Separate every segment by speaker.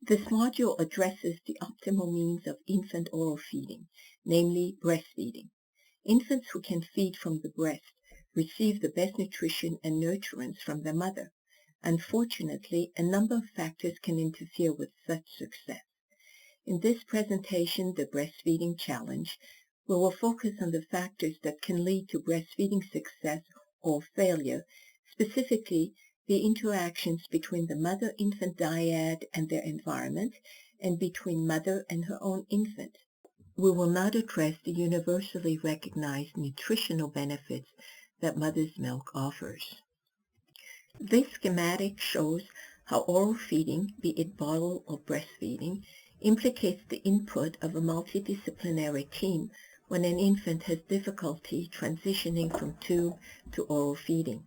Speaker 1: This module addresses the optimal means of infant oral feeding, namely breastfeeding. Infants who can feed from the breast receive the best nutrition and nurturance from their mother. Unfortunately, a number of factors can interfere with such success. In this presentation, The Breastfeeding Challenge, we will focus on the factors that can lead to breastfeeding success or failure, specifically the interactions between the mother-infant dyad and their environment, and between mother and her own infant. We will not address the universally recognized nutritional benefits that mother's milk offers. This schematic shows how oral feeding, be it bottle or breastfeeding, implicates the input of a multidisciplinary team when an infant has difficulty transitioning from tube to oral feeding.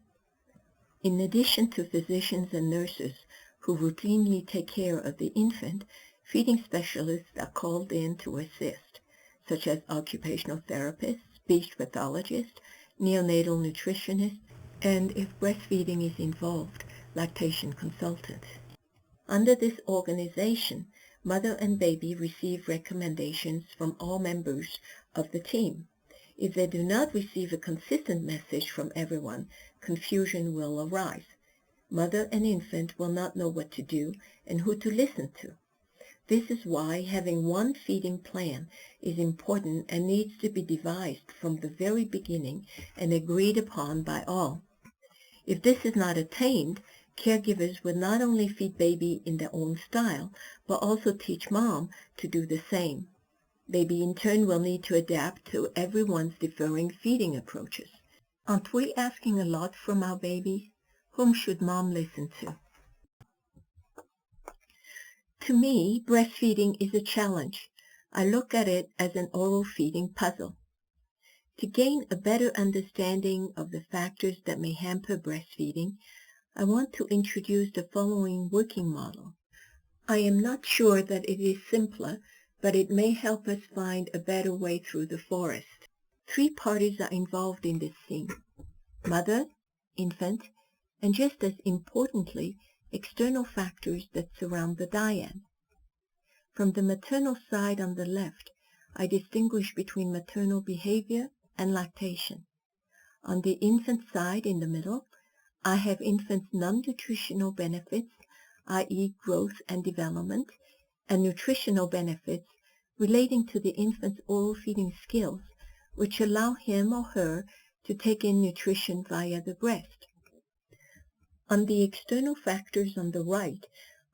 Speaker 1: In addition to physicians and nurses who routinely take care of the infant, feeding specialists are called in to assist, such as occupational therapists, speech pathologists, neonatal nutritionists, and if breastfeeding is involved, lactation consultants. Under this organization, mother and baby receive recommendations from all members of the team. If they do not receive a consistent message from everyone, confusion will arise. Mother and infant will not know what to do and who to listen to. This is why having one feeding plan is important and needs to be devised from the very beginning and agreed upon by all. If this is not attained, caregivers will not only feed baby in their own style, but also teach mom to do the same. Baby in turn will need to adapt to everyone's differing feeding approaches. Aren't we asking a lot from our babies? Whom should mom listen to? To me, breastfeeding is a challenge. I look at it as an oral feeding puzzle. To gain a better understanding of the factors that may hamper breastfeeding, I want to introduce the following working model. I am not sure that it is simpler, but it may help us find a better way through the forest. 3 parties are involved in this scene: mother, infant, and just as importantly, external factors that surround the dyad. From the maternal side on the left, I distinguish between maternal behavior and lactation. On the infant side in the middle, I have infant's non-nutritional benefits, i.e. growth and development, and nutritional benefits relating to the infant's oral feeding skills, which allow him or her to take in nutrition via the breast. On the external factors on the right,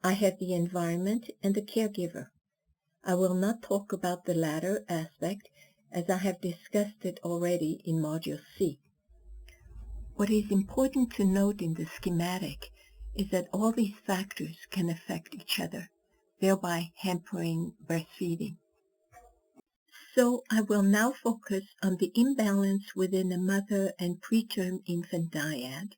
Speaker 1: I have the environment and the caregiver. I will not talk about the latter aspect as I have discussed it already in Module C. What is important to note in the schematic is that all these factors can affect each other, thereby hampering breastfeeding. So I will now focus on the imbalance within the mother and preterm infant dyad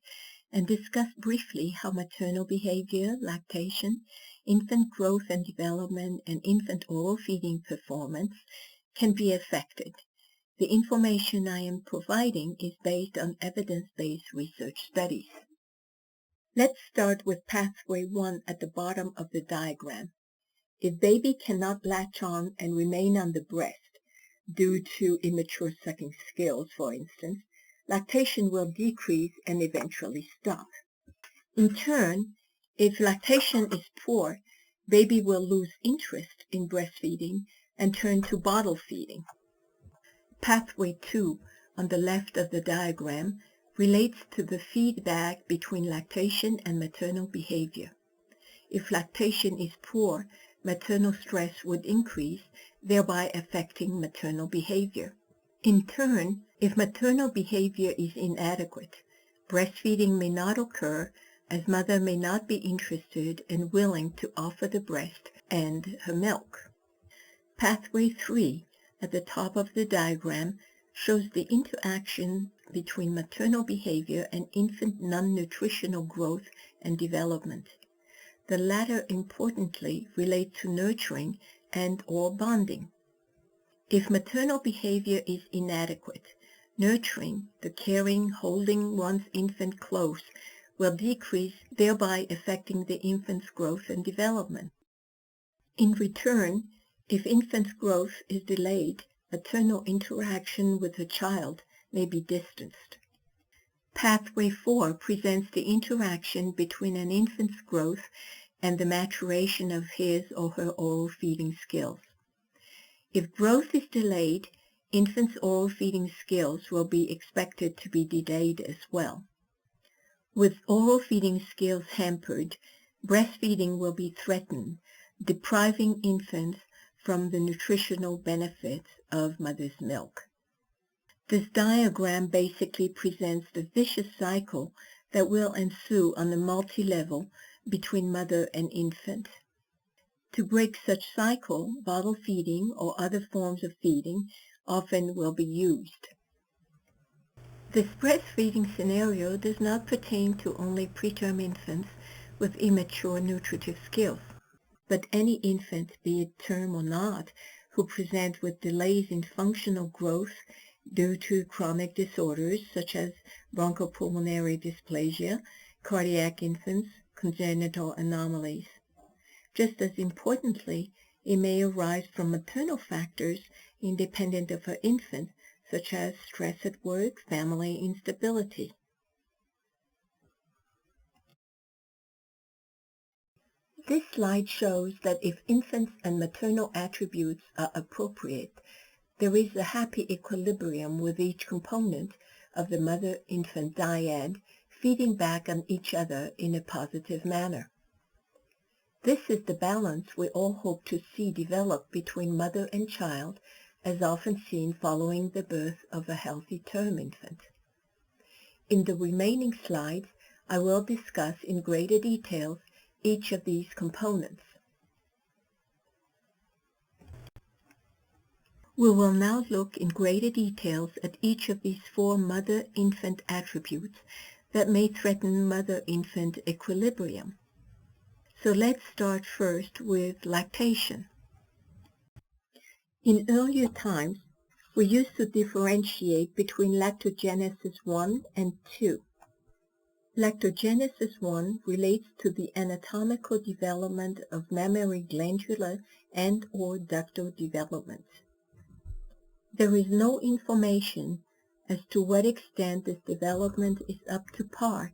Speaker 1: and discuss briefly how maternal behavior, lactation, infant growth and development, and infant oral feeding performance can be affected. The information I am providing is based on evidence-based research studies. Let's start with pathway 1 at the bottom of the diagram. If baby cannot latch on and remain on the breast due to immature sucking skills, for instance, lactation will decrease and eventually stop. In turn, if lactation is poor, baby will lose interest in breastfeeding and turn to bottle feeding. Pathway 2 on the left of the diagram relates to the feedback between lactation and maternal behavior. If lactation is poor, maternal stress would increase, thereby affecting maternal behavior. In turn, if maternal behavior is inadequate, breastfeeding may not occur as mother may not be interested and willing to offer the breast and her milk. Pathway 3 at the top of the diagram shows the interaction between maternal behavior and infant non-nutritional growth and development. The latter importantly relate to nurturing and/or bonding. If maternal behavior is inadequate, nurturing, the caring, holding one's infant close, will decrease, thereby affecting the infant's growth and development. In return, if infant's growth is delayed, maternal interaction with the child may be distanced. Pathway 4 presents the interaction between an infant's growth and the maturation of his or her oral feeding skills. If growth is delayed, infants' oral feeding skills will be expected to be delayed as well. With oral feeding skills hampered, breastfeeding will be threatened, depriving infants from the nutritional benefits of mother's milk. This diagram basically presents the vicious cycle that will ensue on a multi-level between mother and infant. To break such cycle, bottle feeding or other forms of feeding often will be used. This breastfeeding scenario does not pertain to only preterm infants with immature nutritive skills, but any infant, be it term or not, who present with delays in functional growth due to chronic disorders such as bronchopulmonary dysplasia, cardiac infants, congenital anomalies. Just as importantly, it may arise from maternal factors independent of her infant, such as stress at work, family instability. This slide shows that if infants and maternal attributes are appropriate, there is a happy equilibrium with each component of the mother-infant dyad feeding back on each other in a positive manner. This is the balance we all hope to see develop between mother and child, as often seen following the birth of a healthy term infant. In the remaining slides, I will discuss in greater detail each of these components. We will now look in greater details at each of these 4 mother-infant attributes that may threaten mother-infant equilibrium. So let's start first with lactation. In earlier times, we used to differentiate between lactogenesis 1 and 2. Lactogenesis 1 relates to the anatomical development of mammary glandular and/or ductal development. There is no information as to what extent this development is up to par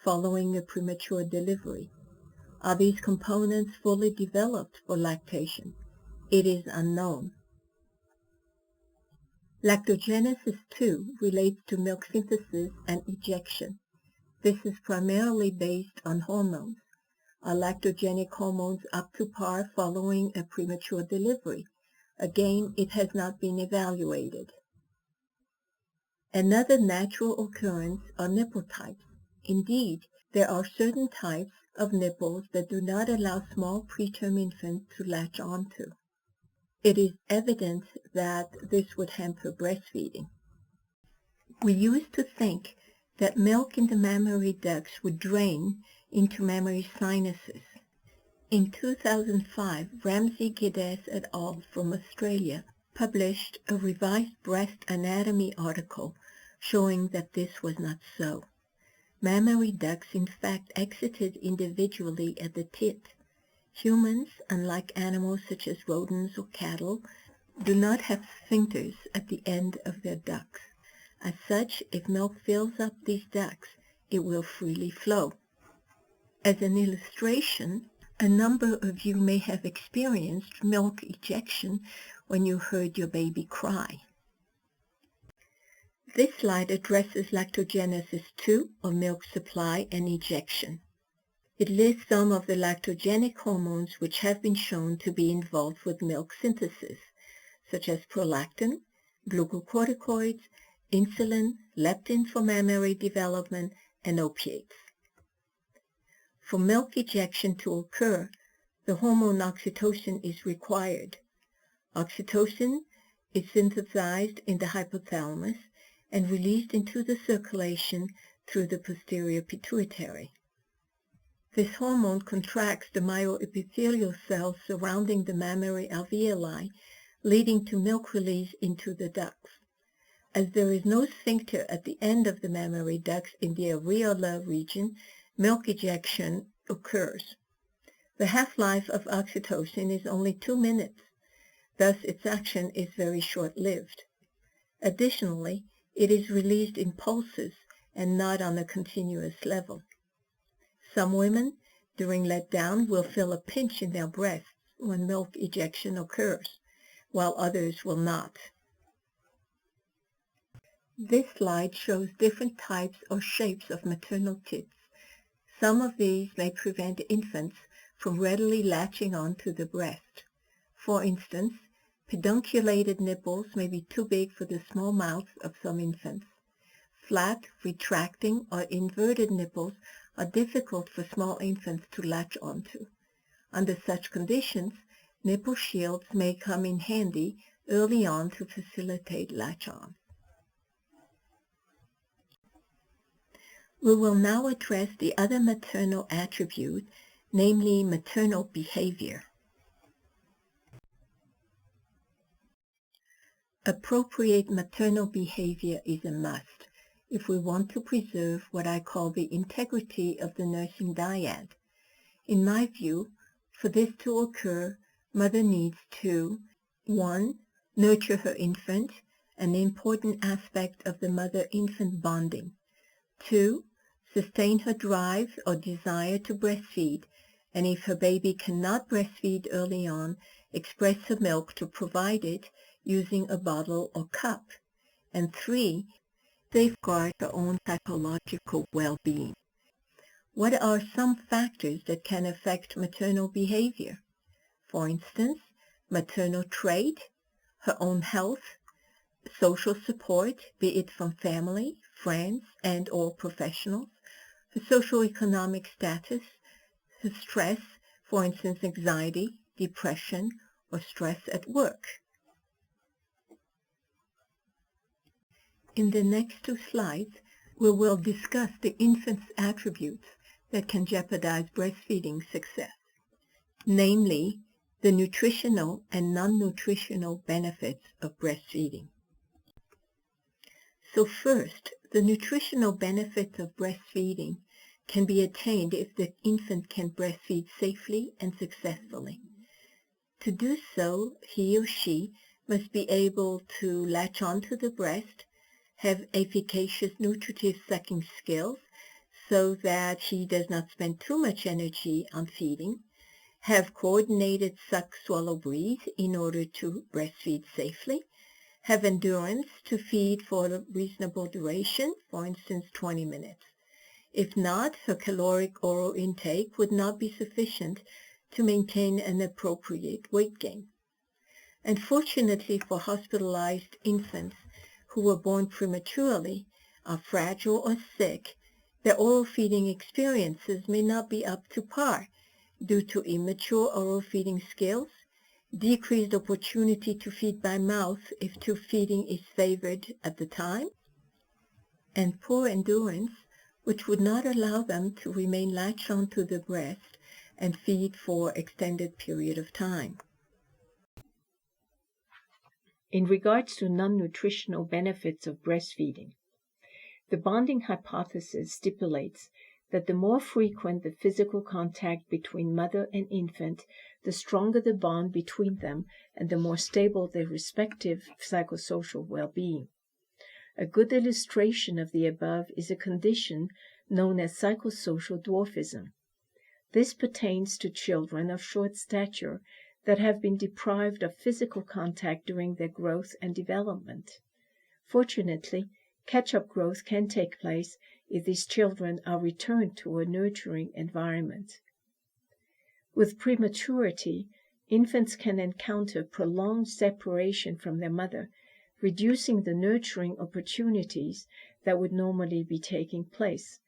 Speaker 1: following a premature delivery. Are these components fully developed for lactation? It is unknown. Lactogenesis 2 relates to milk synthesis and ejection. This is primarily based on hormones. Are lactogenic hormones up to par following a premature delivery? Again, it has not been evaluated. Another natural occurrence are nipple types. Indeed, there are certain types of nipples that do not allow small preterm infants to latch onto. It is evident that this would hamper breastfeeding. We used to think that milk in the mammary ducts would drain into mammary sinuses. In 2005, Ramsey Geddes et al. From Australia published a revised breast anatomy article showing that this was not so. Mammary ducts in fact exited individually at the tip. Humans, unlike animals such as rodents or cattle, do not have sphincters at the end of their ducts. As such, if milk fills up these ducts, it will freely flow. As an illustration, a number of you may have experienced milk ejection when you heard your baby cry. This slide addresses lactogenesis 2, or milk supply and ejection. It lists some of the lactogenic hormones which have been shown to be involved with milk synthesis, such as prolactin, glucocorticoids, insulin, leptin for mammary development, and opiates. For milk ejection to occur, the hormone oxytocin is required. Oxytocin is synthesized in the hypothalamus and released into the circulation through the posterior pituitary. This hormone contracts the myoepithelial cells surrounding the mammary alveoli, leading to milk release into the ducts. As there is no sphincter at the end of the mammary ducts in the areolar region, milk ejection occurs. The half-life of oxytocin is only 2 minutes, thus its action is very short-lived. Additionally, it is released in pulses and not on a continuous level. Some women, during letdown, will feel a pinch in their breasts when milk ejection occurs, while others will not. This slide shows different types or shapes of maternal tits. Some of these may prevent infants from readily latching on to the breast. For instance, pedunculated nipples may be too big for the small mouths of some infants. Flat, retracting, or inverted nipples are difficult for small infants to latch onto. Under such conditions, nipple shields may come in handy early on to facilitate latch-on. We will now address the other maternal attribute, namely maternal behavior. Appropriate maternal behavior is a must if we want to preserve what I call the integrity of the nursing dyad. In my view, for this to occur, mother needs to 1. Nurture her infant, an important aspect of the mother-infant bonding. 2. Sustain her drive or desire to breastfeed, and if her baby cannot breastfeed early on, express her milk to provide it using a bottle or cup. And 3. Safeguard her own psychological well-being. What are some factors that can affect maternal behavior? For instance, maternal trait, her own health, social support, be it from family, friends, and/or professionals, her socioeconomic status, her stress, for instance, anxiety, depression, or stress at work. In the next 2 slides, we will discuss the infant's attributes that can jeopardize breastfeeding success, namely the nutritional and non-nutritional benefits of breastfeeding. So first, the nutritional benefits of breastfeeding can be attained if the infant can breastfeed safely and successfully. To do so, he or she must be able to latch onto the breast, have efficacious nutritive sucking skills so that he does not spend too much energy on feeding, have coordinated suck-swallow-breathe in order to breastfeed safely, have endurance to feed for a reasonable duration, for instance 20 minutes. If not, her caloric oral intake would not be sufficient to maintain an appropriate weight gain. Unfortunately for hospitalized infants who were born prematurely, are fragile or sick, their oral feeding experiences may not be up to par due to immature oral feeding skills, decreased opportunity to feed by mouth if tube feeding is favored at the time, and poor endurance, which would not allow them to remain latched onto the breast and feed for extended period of time.
Speaker 2: In regards to non-nutritional benefits of breastfeeding, the bonding hypothesis stipulates that the more frequent the physical contact between mother and infant, the stronger the bond between them and the more stable their respective psychosocial well-being. A good illustration of the above is a condition known as psychosocial dwarfism. This pertains to children of short stature that have been deprived of physical contact during their growth and development. Fortunately, catch-up growth can take place if these children are returned to a nurturing environment. With prematurity, infants can encounter prolonged separation from their mother, reducing the nurturing opportunities that would normally be taking place.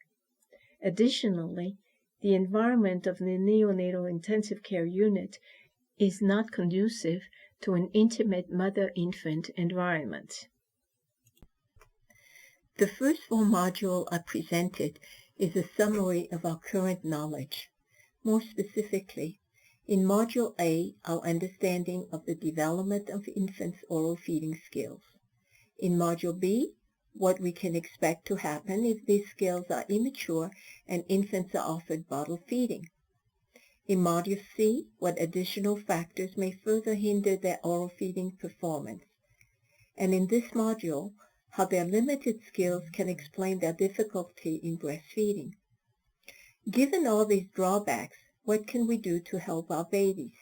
Speaker 2: Additionally, the environment of the neonatal intensive care unit is not conducive to an intimate mother-infant environment.
Speaker 1: The first 4 modules I presented is a summary of our current knowledge. More specifically, in Module A, our understanding of the development of infants' oral feeding skills. In Module B, what we can expect to happen if these skills are immature and infants are offered bottle feeding. In Module C, what additional factors may further hinder their oral feeding performance. And in this module, how their limited skills can explain their difficulty in breastfeeding. Given all these drawbacks, what can we do to help our babies?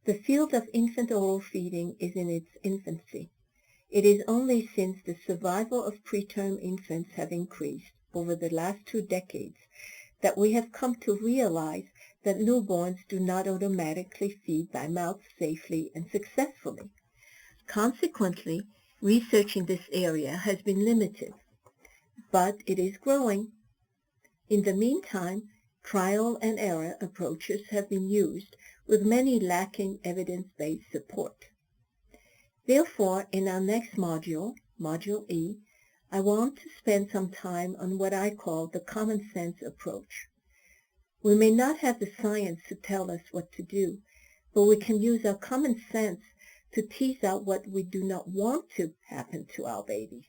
Speaker 1: The field of infant oral feeding is in its infancy. It is only since the survival of preterm infants have increased over the last 2 decades that we have come to realize that newborns do not automatically feed by mouth safely and successfully. Consequently, research in this area has been limited, but it is growing. In the meantime, trial and error approaches have been used, with many lacking evidence-based support. Therefore, in our next module, Module E, I want to spend some time on what I call the common sense approach. We may not have the science to tell us what to do, but we can use our common sense to tease out what we do not want to happen to our babies.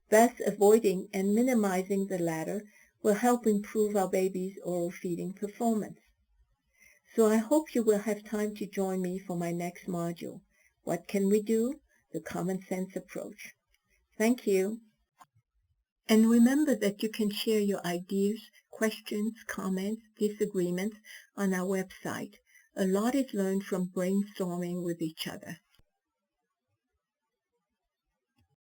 Speaker 1: Thus, avoiding and minimizing the latter will help improve our baby's oral feeding performance. So I hope you will have time to join me for my next module. What can we do? The common sense approach. Thank you. And remember that you can share your ideas, questions, comments, disagreements on our website. A lot is learned from brainstorming with each other.